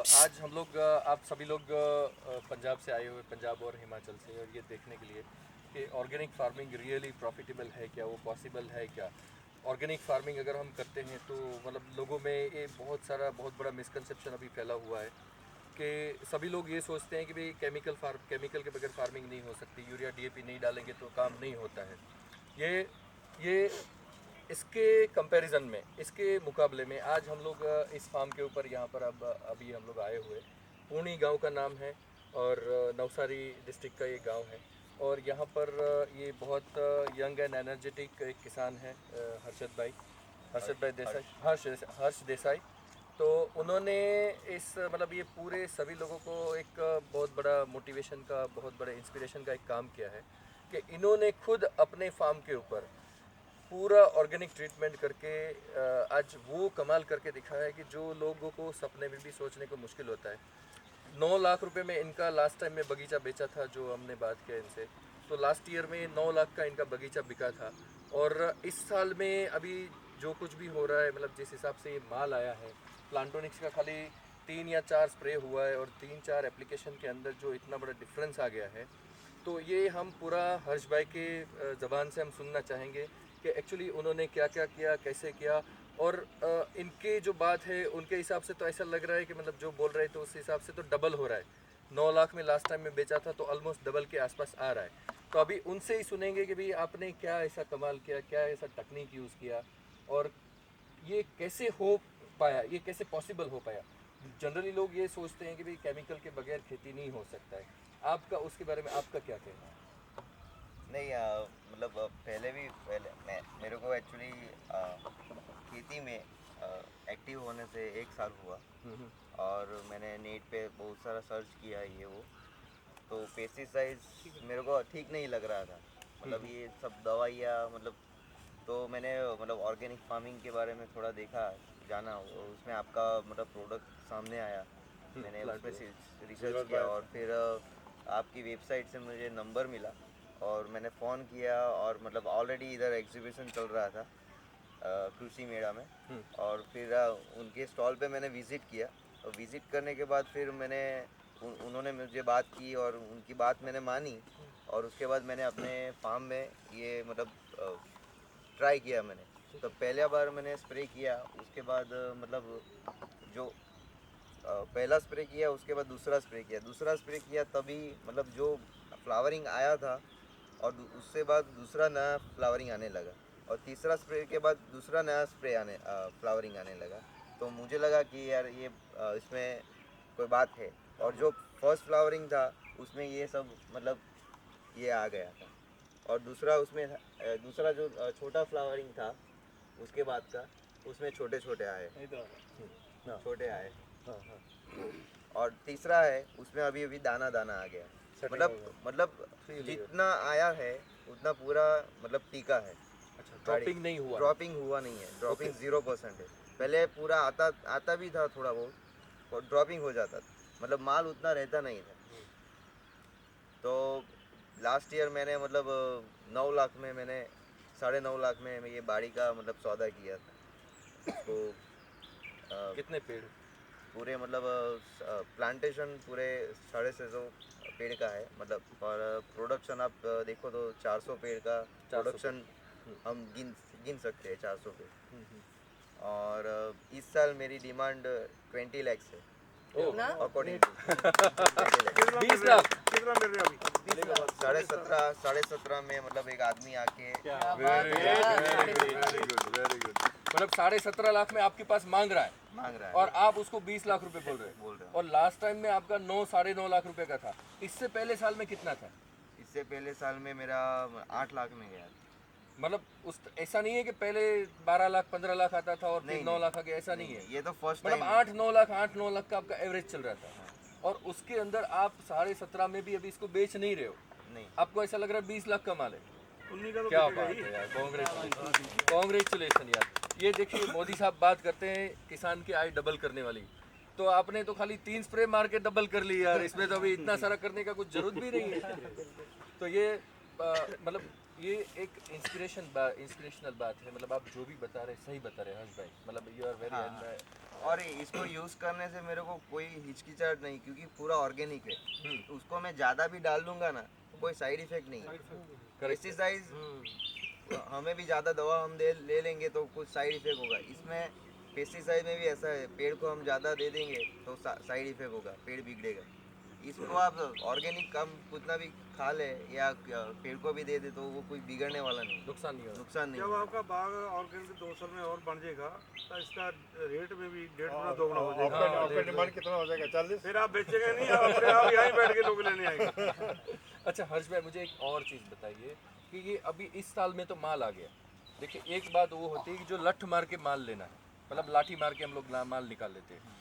आज हम लोग आप सभी लोग पंजाब से आए हुए, पंजाब और हिमाचल से, और ये देखने के लिए कि ऑर्गेनिक फार्मिंग रियली प्रॉफिटेबल है क्या, वो पॉसिबल है क्या। ऑर्गेनिक फार्मिंग अगर हम करते हैं तो मतलब लोगों में ये बहुत बड़ा मिसकंसेप्शन अभी फैला हुआ है कि सभी लोग ये सोचते हैं कि भाई केमिकल के बगैर फार्मिंग नहीं हो सकती, यूरिया डीएपी नहीं डालेंगे तो काम नहीं होता है। ये इसके कंपैरिजन में, इसके मुकाबले में आज हम लोग इस फार्म के ऊपर यहाँ पर अब अभी हम लोग आए हुए। पूर्णी गांव का नाम है और नवसारी डिस्ट्रिक्ट का ये गांव है। और यहाँ पर ये बहुत यंग एंड एनर्जेटिक एक किसान है, हर्षद भाई देसाई, हर्ष देसाई। तो उन्होंने इस मतलब ये पूरे सभी लोगों को एक बहुत बड़ा मोटिवेशन का, बहुत बड़े इंस्पिरेशन का एक काम किया है कि इन्होंने खुद अपने फार्म के ऊपर पूरा ऑर्गेनिक ट्रीटमेंट करके आज वो कमाल करके दिखाया है कि जो लोगों को सपने में भी सोचने को मुश्किल होता है। 9 लाख रुपए में इनका लास्ट टाइम में बगीचा बेचा था, जो हमने बात किया इनसे। तो लास्ट ईयर में 9 लाख का इनका बगीचा बिका था। और इस साल में अभी जो कुछ भी हो रहा है, मतलब जिस हिसाब से ये माल आया है, प्लांटोनिक्स का खाली 3 या 4 स्प्रे हुआ है और 3-4 एप्लीकेशन के अंदर जो इतना बड़ा डिफरेंस आ गया है। तो ये हम पूरा हर्ष भाई के ज़बान से हम सुनना चाहेंगे कि एक्चुअली उन्होंने क्या क्या किया, कैसे किया। और इनके जो बात है उनके हिसाब से तो ऐसा लग रहा है कि मतलब जो बोल रहे हैं तो उस हिसाब से तो डबल हो रहा है। 9 लाख में लास्ट टाइम में बेचा था तो ऑलमोस्ट डबल के आसपास आ रहा है। तो अभी उनसे ही सुनेंगे कि भाई आपने क्या ऐसा कमाल किया, क्या ऐसा टेक्निक यूज़ किया, और ये कैसे हो पाया, ये कैसे पॉसिबल हो पाया। जनरली लोग ये सोचते हैं कि भाई केमिकल के बगैर खेती नहीं हो सकता है। आपका उसके बारे में आपका क्या कहना है? नहीं मतलब पहले मैं मेरे को एक्चुअली खेती में एक्टिव होने से 1 साल हुआ। हम्म। और मैंने नेट पे बहुत सारा सर्च किया ये वो। तो पेस्टिसाइड्स मेरे को ठीक नहीं लग रहा था, मतलब हम्म। ये सब दवाइयाँ मतलब। तो मैंने मतलब ऑर्गेनिक फार्मिंग के बारे में थोड़ा देखा, जाना, और उसमें आपका मतलब प्रोडक्ट सामने आया। मैंने उसमें प्लांटो रिसर्च किया और फिर आपकी वेबसाइट से मुझे नंबर मिला और मैंने फ़ोन किया। और मतलब ऑलरेडी इधर एग्जीबिशन चल रहा था कृषि मेला में। और फिर उनके स्टॉल पे मैंने विज़िट किया। और विज़िट करने के बाद फिर उन्होंने मुझे बात की और उनकी बात मैंने मानी। और उसके बाद मैंने अपने फार्म में ये मतलब ट्राई किया मैंने। तो पहले बार मैंने स्प्रे किया, उसके बाद मतलब जो पहला स्प्रे किया, उसके बाद दूसरा स्प्रे किया तभी मतलब जो फ्लावरिंग आया था। और उससे बाद दूसरा नया फ्लावरिंग आने लगा। और तीसरा स्प्रे के बाद दूसरा नया फ्लावरिंग आने लगा। तो मुझे लगा कि यार ये इसमें कोई बात है। और जो फर्स्ट फ्लावरिंग था उसमें ये सब मतलब ये आ गया था। और दूसरा जो छोटा फ्लावरिंग था उसके बाद का, उसमें छोटे छोटे आए, हाँ छोटे आए। हाँ हाँ। और तीसरा है उसमें अभी अभी दाना दाना आ गया। सेटिंग हो मतलब गया। मतलब Feel लिया। जितना आया है उतना पूरा मतलब टीका है। अच्छा, गाड़ी ड्रॉपिंग नहीं हुआ है। ड्रॉपिंग हुआ नहीं है, ओके। ड्रॉपिंग 0% है। पहले पूरा आता आता भी था थोड़ा बहुत, और ड्रॉपिंग हो जाता था, मतलब माल उतना रहता नहीं था। तो लास्ट ईयर मैंने मतलब 9 लाख में मैंने 9.5 लाख में मैं ये बाड़ी का मतलब सौदा किया था उसको। कितने पेड़? पूरे मतलब प्लांटेशन पूरे 650 पेड़ का है मतलब। और प्रोडक्शन आप देखो तो 400 पेड़ का 400 पेड़। प्रोडक्शन हम गिन गिन सकते हैं, 400 पेड़। हम्म, हम्म। और इस साल मेरी डिमांड 20 लैक्स है ओ ना अकॉर्डिंग टू 20 लैक्स। 20 लाख। कितना मिल रहा है अभी? 17.5 में मतलब एक आदमी आके क्या बात वेरी है। Very good, very good. मतलब 17.5 लाख में आपके पास मांग रहा है मांग रहा है, और आप उसको 20 लाख रुपए बोल रहे हैं। बोल रहा हूँ। और लास्ट टाइम में आपका 9-9.5 लाख रुपए का था। इससे पहले साल में कितना था? इससे पहले साल में मेरा 8 लाख में गया था। मतलब उस ऐसा नहीं है कि पहले 12 लाख 15 लाख आता था और फिर नहीं, 9 लाख आ गया, ऐसा नहीं है। ये तो फर्स्ट मतलब टाइम। 8-9 लाख का आपका एवरेज चल रहा था। और उसके अंदर आप 17.5 में भी अभी इसको बेच नहीं रहे हो। नहीं, आपको ऐसा लग रहा है 20 लाख का माल है। उन्हीं का तो क्या बिकेगा बात ही। है यार, कांग्रेचुलेशन, कांग्रेचुलेशन यार। ये देखिए मोदी साहब बात करते हैं किसान की आय डबल करने वाली, तो आपने तो खाली 3 स्प्रे मार के डबल कर ली यार। इसमें तो अभी इतना सारा करने का कुछ जरूरत भी नहीं है। तो ये मतलब ये एक इंस्पिरेशनल बात है, मतलब आप जो भी बता रहे हैं सही बता रहे हैं हर्ष भाई, मतलब यू आर वेरी और इसको यूज़ करने से मेरे को कोई हिचकिचाहट नहीं, क्योंकि पूरा ऑर्गेनिक है। उसको मैं ज़्यादा भी डाल दूंगा ना तो कोई साइड इफेक्ट नहीं है। पेस्टिसाइड हमें भी ज़्यादा दवा हम ले लेंगे तो कुछ साइड इफेक्ट होगा। इसमें पेस्टिसाइड में भी ऐसा है, पेड़ को हम ज़्यादा दे देंगे तो साइड इफेक्ट होगा, पेड़ बिगड़ेगा। इसको आप ऑर्गेनिक कम कितना भी खा ले या पेड़ को भी दे दे तो वो कोई बिगड़ने वाला नहीं, नुकसान नहीं होगा। नुकसान नहीं जब होगा। आपका बाग ऑर्गेनिक 2 साल में और बढ़ जाएगा तो इसका रेट में भी 1.5 गुना 2 गुना हो जाएगा। आपका डिमांड कितना हो जाएगा? 40? फिर आप बेचेंगे नहीं, आप अपने आप यहीं बैठ के लोग लेने आएंगे। अच्छा हर्ष भाई, मुझे एक और चीज़ बताइए कि ये अभी इस साल में तो माल आ गया। देखिए एक बात वो होती है कि जो लठ मार के माल लेना है, मतलब लाठी मार के हम लोग माल निकाल लेते हैं।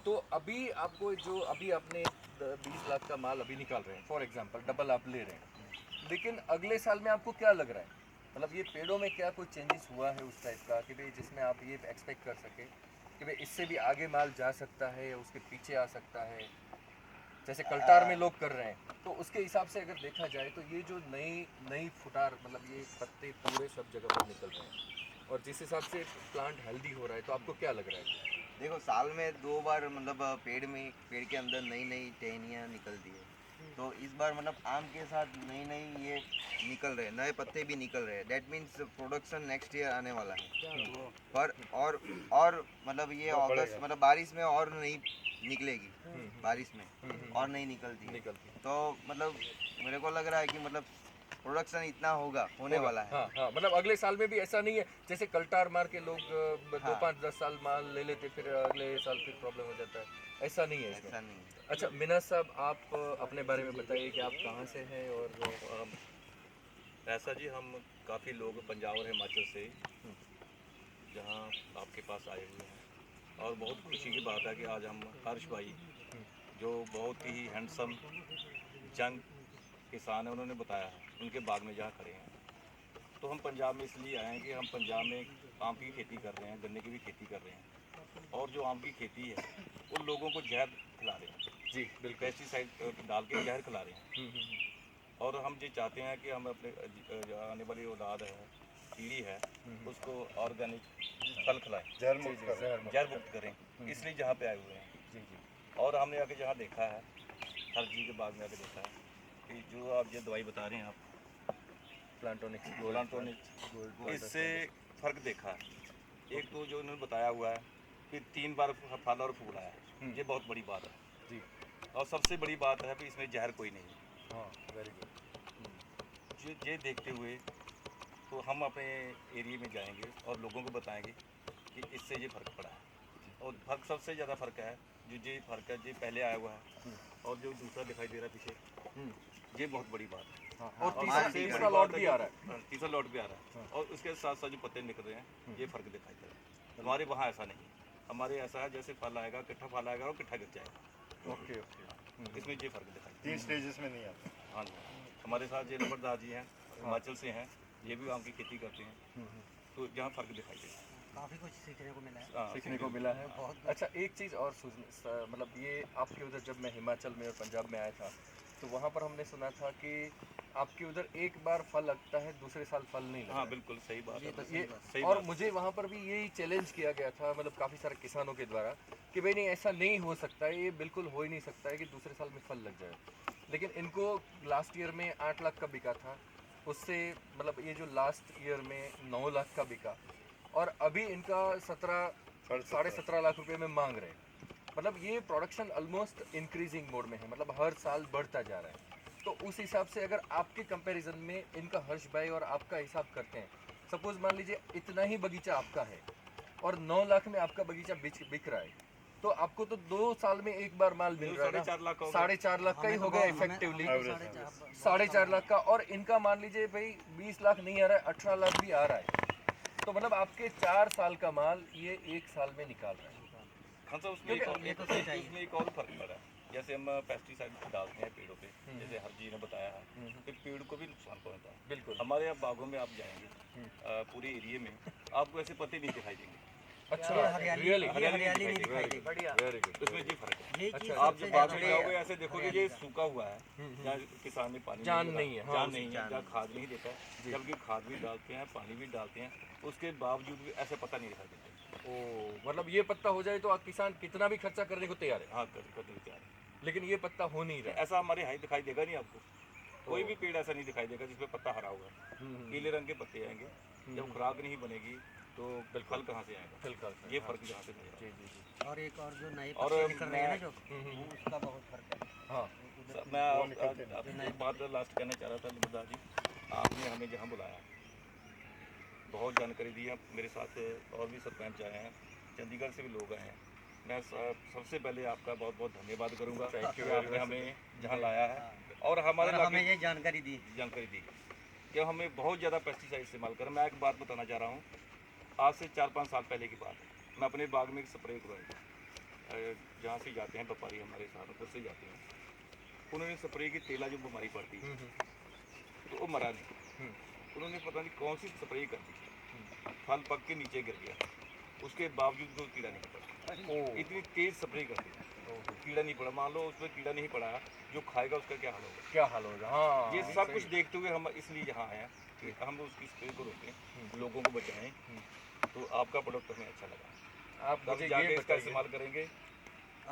तो अभी आपको जो अभी आपने 20 लाख का माल अभी निकाल रहे हैं, फॉर एग्जांपल डबल आप ले रहे हैं, लेकिन अगले साल में आपको क्या लग रहा है, मतलब ये पेड़ों में क्या कोई चेंजेस हुआ है उस टाइप का कि भाई जिसमें आप ये एक्सपेक्ट कर सके कि भाई इससे भी आगे माल जा सकता है या उसके पीछे आ सकता है, जैसे कल्टार में लोग कर रहे हैं? तो उसके हिसाब से अगर देखा जाए तो ये जो नई फुटार, मतलब ये पत्ते पूरे सब जगह पर निकल रहे हैं और जिस हिसाब से प्लांट हेल्दी हो रहा है, तो आपको क्या लग रहा है? देखो साल में 2 बार मतलब पेड़ के अंदर नई टहनियाँ निकलती है। तो इस बार मतलब आम के साथ नई ये निकल रहे हैं, नए पत्ते भी निकल रहे हैं। That means production next year आने वाला है। पर और मतलब ये अगस्त मतलब बारिश में और नहीं निकलेगी, बारिश में और नहीं निकलती है। तो मतलब मेरे को लग रहा है कि मतलब प्रोडक्शन इतना होने वाला है। हाँ, मतलब अगले साल में भी ऐसा नहीं है जैसे कल्टार मार के लोग 2-5-10 साल माल ले लेते फिर अगले साल फिर प्रॉब्लम हो जाता है, ऐसा नहीं है इसमें। ऐसा नहीं है। अच्छा मिना साहब, आप अपने बारे में बताइए कि आप कहाँ से हैं और ऐसा जी, हम काफ़ी लोग पंजाब और हिमाचल से जहाँ आपके पास आए हुए हैं, और बहुत खुशी की बात है कि आज हम हर्ष भाई जो बहुत ही हैंडसम जंग किसान है, उन्होंने बताया है उनके बाग में जहाँ खड़े हैं। तो हम पंजाब में इसलिए आए हैं कि हम पंजाब में आम की खेती कर रहे हैं, गन्ने की भी खेती कर रहे हैं, और जो आम की खेती है उन लोगों को जहर खिला रहे हैं जी बिल्कुल, पेस्टिसाइड डाल के जहर खिला रहे हैं। और हम ये चाहते हैं कि हम अपने जो आने वाली औलाद है, पीढ़ी है, उसको ऑर्गेनिक फल खिलाएं, जहर मुक्त जहर मुक्त करें। इसलिए जहाँ पे आए हुए हैं। और हमने आके जहाँ देखा है, हर जी के बाग में आके देखा है कि जो आप ये दवाई बता रहे हैं आप प्लांटोनिक्स, इससे फ़र्क देखा है। एक तो जो उन्होंने बताया हुआ है कि 3 बार फल और फूल आया है, ये बहुत बड़ी बात है जी। और सबसे बड़ी बात है कि इसमें जहर कोई नहीं है। हाँ, वेरी गुड। ये देखते हुए तो हम अपने एरिया में जाएंगे और लोगों को बताएंगे कि इससे ये फ़र्क पड़ा है। और फ़र्क सबसे ज़्यादा फ़र्क है ये फ़र्क है, ये पहले आया हुआ है और जो दूसरा दिखाई दे रहा है पीछे, ये बहुत बड़ी बात है। और तीसरा लॉट भी आ रहा है। तीसरा लॉट भी आ रहा है, और उसके साथ साथ जो पत्ते निकल रहे हैं, ये फ़र्क दिखाई दे रहा है। हमारे वहाँ ऐसा नहीं है, हमारे ऐसा है जैसे फल आएगा, किट्ठा फल आएगा और किट्ठा गिर जाएगा। ओके, इसमें ये फ़र्क दिखाई दे 3 स्टेजेस में नहीं आता। रहा। हाँ जी, हमारे साथ ये लबरदार जी हैं, हिमाचल से हैं, ये भी आम की खेती करते हैं। तो जहाँ फ़र्क दिखाई दे रहा है, काफ़ी कुछ सीखने को मिला है। सीखने को मिला है। अच्छा एक चीज़ और मतलब ये आपके उधर जब मैं हिमाचल में और पंजाब में आया था तो वहाँ पर हमने सुना था कि आपके उधर एक बार फल लगता है, दूसरे साल फल नहीं लगता। हाँ बिल्कुल सही बात है। ये सही और बात। मुझे वहाँ पर भी यही चैलेंज किया गया था, मतलब काफ़ी सारे किसानों के द्वारा कि भाई नहीं ऐसा नहीं हो सकता है, ये बिल्कुल हो ही नहीं सकता है कि दूसरे साल में फल लग जाए। लेकिन इनको लास्ट ईयर में 8 लाख का बिका था, उससे मतलब ये जो लास्ट ईयर में 9 लाख का बिका, और अभी इनका 17.5 लाख रुपए में मांग रहे हैं। मतलब ये प्रोडक्शन ऑलमोस्ट इंक्रीजिंग मोड में है, मतलब हर साल बढ़ता जा रहा है। तो उस हिसाब से अगर आपके कंपैरिजन में इनका हर्ष भाई और आपका हिसाब करते हैं, सपोज मान लीजिए इतना ही बगीचा आपका है और 9 लाख में आपका बगीचा बिक रहा है, तो आपको तो 2 साल में एक बार माल मिल रहा है ना, 4.5 लाख का हो गया। 4.5 लाख का ही हो गया इफेक्टिवली, Average। 4.5 लाख का। और इनका मान लीजिए भाई 20 लाख नहीं आ रहा है, 18 लाख भी आ रहा है। तो मतलब आपके 4 साल का माल ये 1 साल में निकाल रहा है। हाँ तो उसमें एक और फर्क पड़ा है। जैसे हम पेस्टिसाइड डालते हैं पेड़ों पे, जैसे हर जी ने बताया है, तो पेड़ को भी नुकसान पहुंचता है। बिल्कुल। हमारे यहाँ बागों में आप जाएंगे, पूरे एरिया में आपको ऐसे पत्ते नहीं दिखाई देंगे। अच्छा, हरियाली रियली नहीं दिखाई देगी। Very good. उसमें ये फर्क है। यही चीज अच्छा, आप सबसे जब बाद ज्यादा में जाओगे ऐसे देखोगे ये सूखा हुआ है, जहाँ किसान ने पानी जान डाला, नहीं है, हाँ, जान उसकी नहीं है, जहाँ खाद नहीं देता है, जबकि खाद भी डालते हैं, पानी भी डालते हैं, उसके बावजूद भी ऐसे पता नहीं दिखाई देता। ओ मतलब ये पत्ता हो जाए तो आप किसान कितना भी खर्चा करने को तैयार है, हाँ, कर नहीं तैयार है। लेकिन ये पत्ता हो नहीं रहा है। ऐसा हमारे यहाँ दिखाई देगा नहीं आपको, कोई भी पेड़ ऐसा नहीं दिखाई देगा जिसमें पत्ता हरा हुआ है। पीले रंग के पत्ते आएंगे, जब खुराक नहीं बनेगी तो फल कहाँ से आएगा, बिल्कुल ये फर्क यहाँ से नजर जी आता जी जी और एक और जो नए और पत्ते निकल रहे हैं ना मैं- जो वो उसका बहुत फर्क है। हाँ है। मैं आपसे एक बात लास्ट कहना चाह रहा था लिमदा जी, आपने हमें जहाँ बुलाया बहुत जानकारी दी है, मेरे साथ और भी सरपंच आए हैं, चंडीगढ़ से भी लोग आए हैं। मैं सबसे पहले आपका बहुत बहुत धन्यवाद करूँगा Thank you कि very आपने much. हमें जहाँ लाया है और हमारे और हमें इलाके ये जानकारी दी। जानकारी दी कि हमें बहुत ज़्यादा पेस्टिसाइड इस्तेमाल करें। मैं एक बात बताना चाह रहा हूँ, आज से 4-5 साल पहले की बात है, मैं अपने बाग में एक स्प्रे करवाई, जहाँ से जाते हैं व्यापारी हमारे सहारनपुर से जाते हैं, उन्होंने स्प्रे की तेला जो बीमारी पड़ती है तो वो मरा नहीं, उन्होंने पता नहीं कौन सी स्प्रे कर दी, फल पक के नीचे गिर गया, उसके बावजूद कोई कीड़ा नहीं पड़ा। इतनी तेज स्प्रे कर दी, कीड़ा नहीं पड़ा। मान लो उसमें कीड़ा नहीं पड़ा, जो खाएगा उसका क्या हाल होगा। क्या हाल होगा, हाँ ये सब कुछ देखते हुए हम इसलिए यहाँ आए हैं कि हम उसकी स्प्रे को रोकें, लोगों को बचाएं। तो आपका प्रोडक्ट हमें अच्छा लगा, आप तब मुझे जाके ये इसका बताइए इस्तेमाल करेंगे।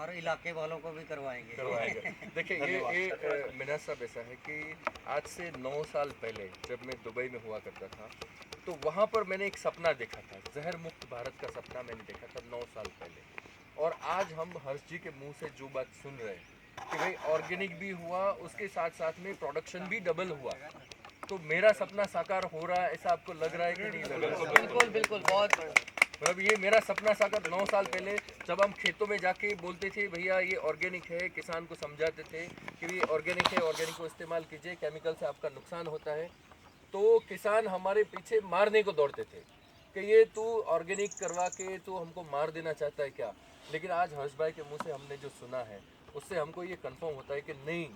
और इलाके वालों को भी करवाएंगे। करवाएंगे। देखिए ये मिनाज साहब ऐसा है कि आज से 9 साल पहले जब मैं दुबई में हुआ करता था तो वहाँ पर मैंने एक सपना देखा था, जहर मुक्त भारत का सपना मैंने देखा था 9 साल पहले। और आज हम हर्ष जी के मुंह से जो बात सुन रहे हैं कि भाई ऑर्गेनिक भी हुआ, उसके साथ साथ में प्रोडक्शन भी डबल हुआ, तो मेरा सपना साकार हो रहा है, ऐसा आपको लग रहा है कि नहीं लग रहा है? बिल्कुल बिल्कुल बहुत मतलब ये मेरा सपना साकार 9 साल पहले जब हम खेतों में जाके बोलते थे भैया ये ऑर्गेनिक है, किसान को समझाते थे कि ये ऑर्गेनिक है, ऑर्गेनिक को इस्तेमाल कीजिए, केमिकल से आपका नुकसान होता है, तो किसान हमारे पीछे मारने को दौड़ते थे कि ये तू ऑर्गेनिक करवा के तू हमको मार देना चाहता है क्या। लेकिन आज हर्ष भाई के मुंह से हमने जो सुना है उससे हमको ये कंफर्म होता है कि नहीं,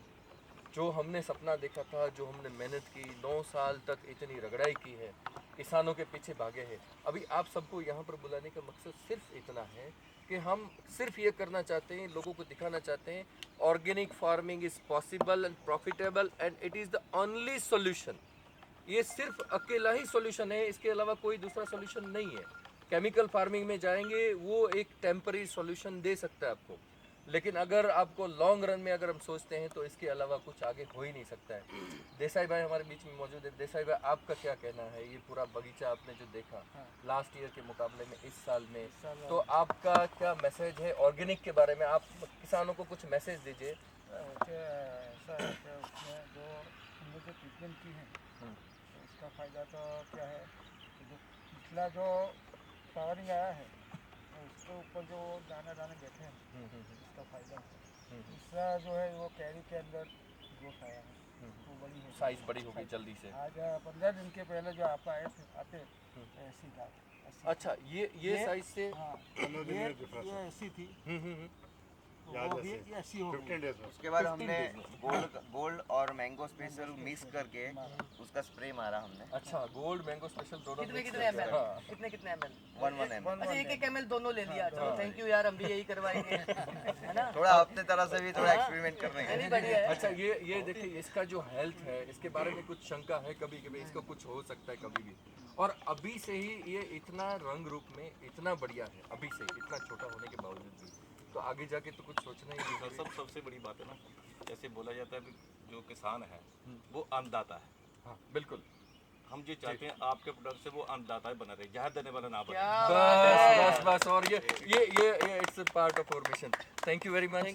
जो हमने सपना देखा था, जो हमने मेहनत की, 9 साल तक इतनी रगड़ाई की है, किसानों के पीछे भागे हैं। अभी आप सबको यहाँ पर बुलाने का मकसद सिर्फ इतना है कि हम सिर्फ ये करना चाहते हैं, लोगों को दिखाना चाहते हैं organic farming is possible and profitable and it is the only solution. ये सिर्फ अकेला ही सॉल्यूशन है, इसके अलावा कोई दूसरा सॉल्यूशन नहीं है। केमिकल फार्मिंग में जाएंगे वो एक टेम्पररी सॉल्यूशन दे सकता है आपको, लेकिन अगर आपको लॉन्ग रन में अगर हम सोचते हैं तो इसके अलावा कुछ आगे हो ही नहीं सकता है। देसाई भाई हमारे बीच में मौजूद है। देसाई भाई आपका क्या कहना है, ये पूरा बगीचा आपने जो देखा लास्ट ईयर के मुकाबले में इस साल में, तो आपका क्या मैसेज है ऑर्गेनिक के बारे में? आप किसानों को कुछ मैसेज दीजिए। ऐसा है कि उसमें जो हमने जो ट्रीटमेंट की है तो इसका फ़ायदा तो क्या है कि जो पिछला जो फ्लावरिंग आया है तो उसके ऊपर जो दाने दाने बैठे हैं इसका फ़ायदा है। दूसरा जो है वो कैरी के अंदर ग्रोथ आया है, वो बड़ी है, साइज बड़ी होगी जल्दी से। आज 15 दिन के पहले जो आप आते ऐसी था। अच्छा ये साइज से हाँ, 15 दिन ये में difference है। ऐसी थी तो याद वो भी ऐसे। ऐसी हो गई। 15 डेज में उसके बाद 15 हमने days में। गोल्ड और मैंगो स्पेशल मिक्स करके उसका स्प्रे मारा हमने। अच्छा गोल्ड मैंगो स्पेशल दोनों कितने mix कितने करके, ml? हाँ। कितने ml? 1 ml। अच्छा एक ml दोनों ले लिया, चलो थैंक यू यार, हम भी यही करवाएंगे है ना। थोड़ा अपने तरह से भी थोड़ा एक्सपेरिमेंट कर रहे हैं। नहीं बढ़िया है। अच्छा ये देखिए इसका जो हेल्थ है इसके बारे में कुछ शंका है कभी कभी, इसको कुछ हो सकता है कभी भी, और अभी से ही ये इतना रंग रूप में इतना बढ़िया है, अभी से इतना छोटा होने के बावजूद भी, तो आगे जाके तो कुछ सोचना ही नहीं है। सबसे बड़ी बात है ना, जैसे बोला जाता है कि जो किसान है वो अन्नदाता है। हाँ बिल्कुल, हम जो चाहते हैं आपके प्रोडक्ट से वो अन्नदाता ही बना रहे, जहाँ देने वाला ना बने। क्या बस बस बस, और ये it's part of our mission. Thank you very much,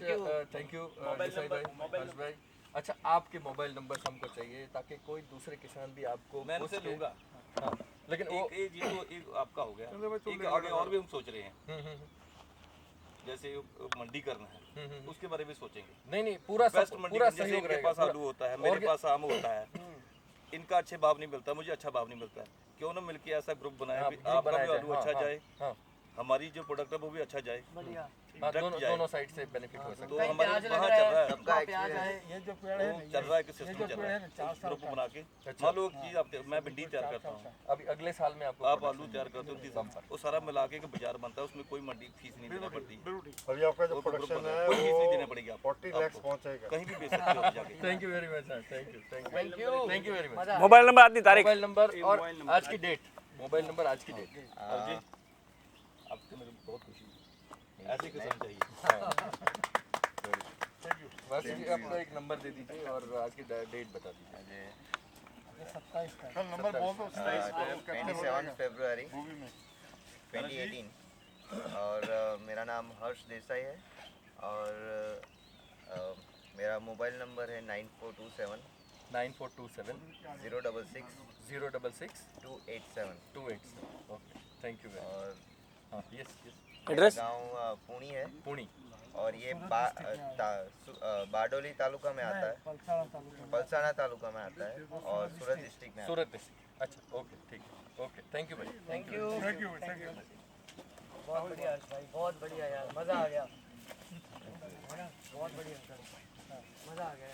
thank you Desai भाई, हर्ष भाई। अच्छा आपके मोबाइल नंबर हमको चाहिए ताकि कोई दूसरे किसान भी आपको मैं पूछ उनसे के- लूँगा। हाँ, लेकिन वो एक ये तो एक आपका हो गया, एक आगे और भी हम सोच रहे हैं, जैसे मंडी करना है उसके बारे में सोचेंगे। नहीं पूरा बेस्ट मंडी पूरा जैसे सहयोग इनके रहेगा। पास आलू होता है, मेरे पास आम होता है, इनका अच्छे भाव नहीं मिलता, मुझे अच्छा भाव नहीं मिलता है, क्यों ना मिलके ऐसा ग्रुप बनाए हाँ, भी ग्रुप आपका बनाया भी जाए, आलू हाँ, अच्छा हाँ, जाए हाँ। हमारी जो प्रोडक्ट है वो भी अच्छा जाए। बढ़िया। हाँ, direct जाए। दोनों साइड से बेनिफिट हो सकता तो कहीं हमारे प्याज लग वहाँ रहा चल रहा है है, सबका प्याज है एक्सपीरियंस ये जो पेड़ है वो ना, चल रहा है कि ये सिस्टम जो चल पेड़ रहा है है। ना 4 साल ग्रुप का बना के अच्छा। मान लो एक चीज़ आप मैं भिंडी तैयार करता हूँ, है। अभी अगले साल में आपको आप production आलू तैयार करते हो मिलेगी। 30 दिन, वो सारा मिला के एक बाजार बनता है, उसमें कोई मंडी फीस नहीं देना पड़ती, बिल्कुल ठीक। अभी आपका जो वो ग्रुप प्रोडक्शन बना है कोई फीस नहीं देनी वो पड़ेगी 40 आपको। लाख पहुंचेगा। कहीं भी बेच सकते हो जाके। Thank you very much sir, thank you thank you very much. मजा मोबाइल नंबर आदि तारीख मोबाइल नंबर और आज की डेट, मोबाइल नंबर आज की डेट। और जी आपको मेरे को बहुत खुशी हुई, ऐसी किस्म चाहिए। बस ये आपका एक नंबर दे दीजिए और आज की डेट बता दीजिए। ये 27 का है। कल नंबर बोल दो 27 फरवरी मूवी में 2018 और मेरा नाम हर्ष देसाई है और मेरा मोबाइल नंबर है 9427 9427 066 066 287 287। Okay, thank you very much. और हाँ, यस यस। एड्रेस गांव पुणी है पुणे। और ये बारडोली तालुका में आता है, पलसाड़ा तालुका में। पलसाना तालुका में आता है और सूरत डिस्ट्रिक्ट में आता है। सूरत डिस्ट्रिक्ट। अच्छा, ओके ठीक है, ओके, थैंक यू भाई। थैंक यू बहुत बढ़िया हर्ष भाई, बहुत बढ़िया यार, मजा आ गया है ना, बहुत बढ़िया मजा आ गया।